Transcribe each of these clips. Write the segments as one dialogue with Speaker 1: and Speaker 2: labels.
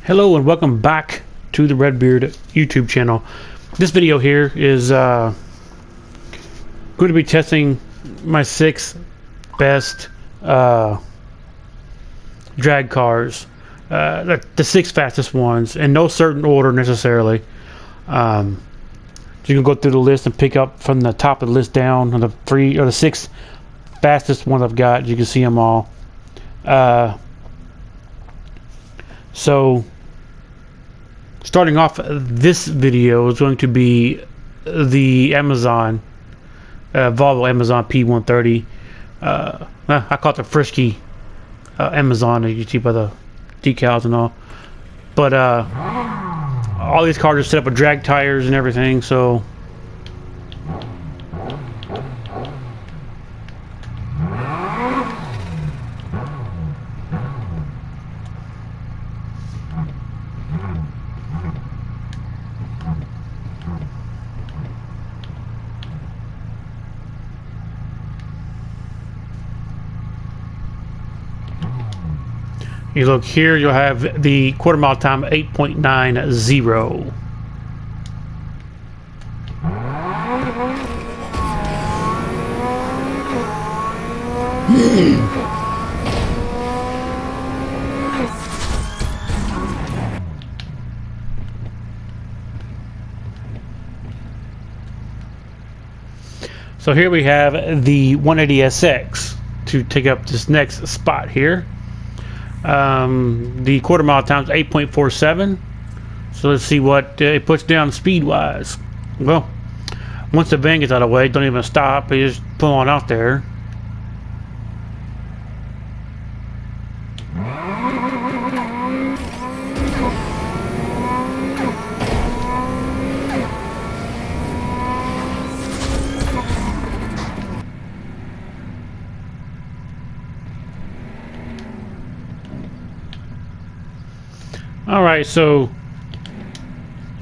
Speaker 1: Hello and welcome back to the Redbeard YouTube channel. This video here is going to be testing my 6 best drag cars, the 6 fastest ones in no certain order necessarily. You can go through the list and pick up from the top of the list down on the 6 fastest ones I've got. You can see them all. So starting off this video is going to be the Amazon Volvo Amazon P130. I call it the Frisky Amazon, as you see by the decals and all. But all these cars are set up with drag tires and everything, so you look here, you'll have the quarter mile time 8.90. So here we have the 180SX to take up this next spot here. The quarter mile times 8.47. So let's see what it puts down speed wise. Well, once the van gets out of the way, don't even stop, you just pull on out there. Alright, so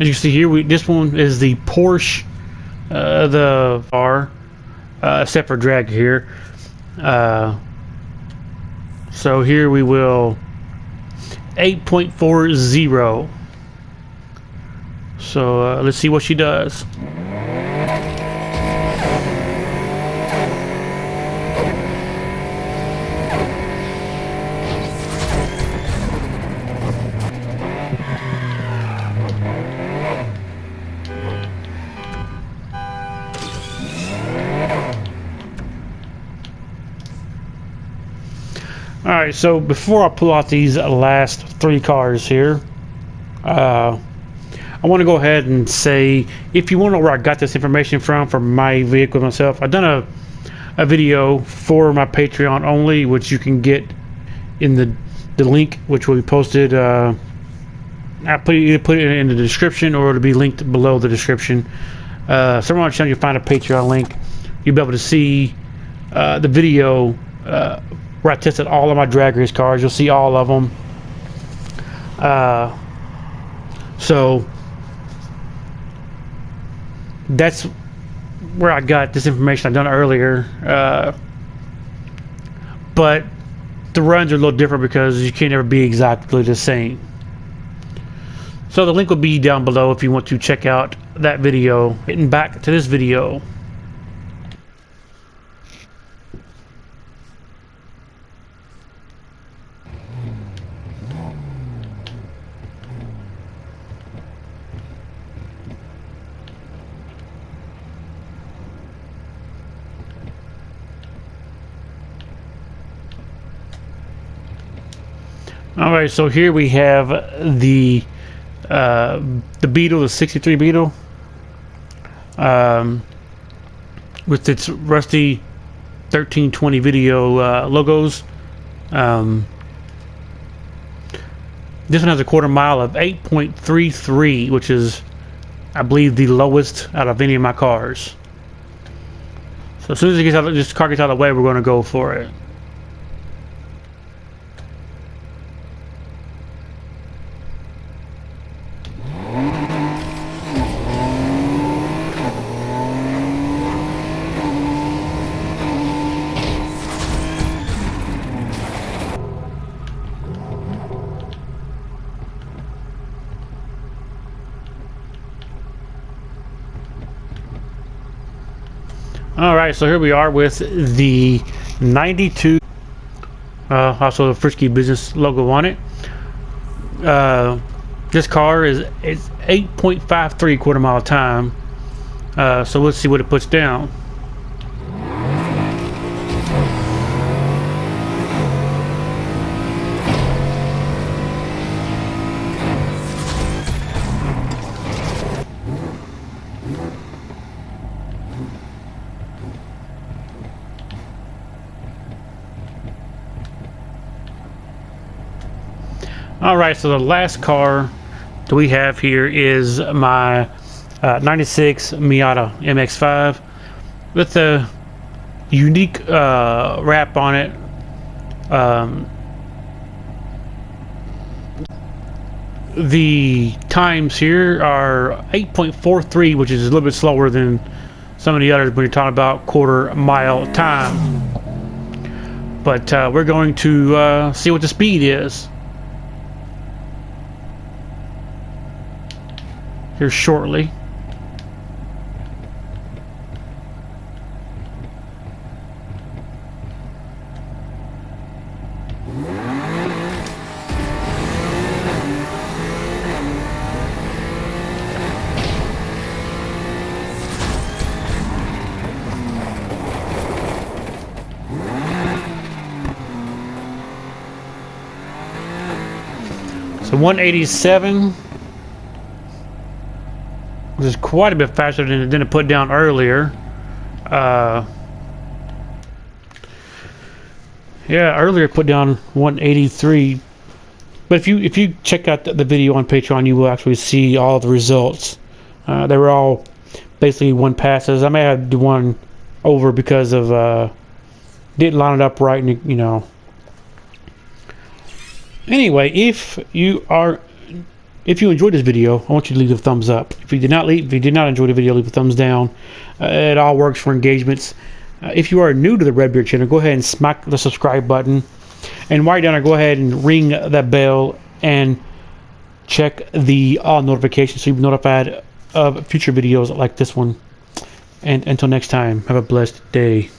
Speaker 1: as you see here, this one is the Porsche, the R, except for drag here. So here we will 8.40. So let's see what she does. Alright, so before I pull out these last 3 cars here, I want to go ahead and say, if you want to know where I got this information from for my vehicle myself, I've done a video for my Patreon only, which you can get in the link, which will be posted. I either put it in the description or it'll be linked below the description. Somewhere on the channel you'll find a Patreon link. You'll be able to see the video where I tested all of my drag race cars. You'll see all of them. So that's where I got this information. I've done earlier, but the runs are a little different because you can't ever be exactly the same. So the link will be down below if you want to check out that video. Getting back to this video. All right, so here we have the Beetle, the '63 Beetle, with its rusty 1320 video logos. This one has a quarter mile of 8.33, which is, I believe, the lowest out of any of my cars. So as soon as it gets out, this car gets out of the way, we're going to go for it. Alright, so here we are with the 92, also the Frisky business logo on it. This car is 8.53 quarter mile time, so let's see what it puts down. Alright, so the last car that we have here is my 96 Miata MX-5 with a unique wrap on it. The times here are 8.43, which is a little bit slower than some of the others when you're talking about quarter mile time. But we're going to see what the speed is here shortly. So 187, which is quite a bit faster than it put down earlier. Yeah, earlier it put down 183. But if you check out the video on Patreon, you will actually see all the results. They were all basically one passes. I may have to do one over because of didn't line it up right, and you know. Anyway, if you enjoyed this video, I want you to leave a thumbs up. If you did not enjoy the video, leave a thumbs down. It all works for engagements. If you are new to the Redbeard channel, go ahead and smack the subscribe button, and while you're down there, go ahead and ring that bell and check the all notifications so you'll be notified of future videos like this one. And until next time, have a blessed day.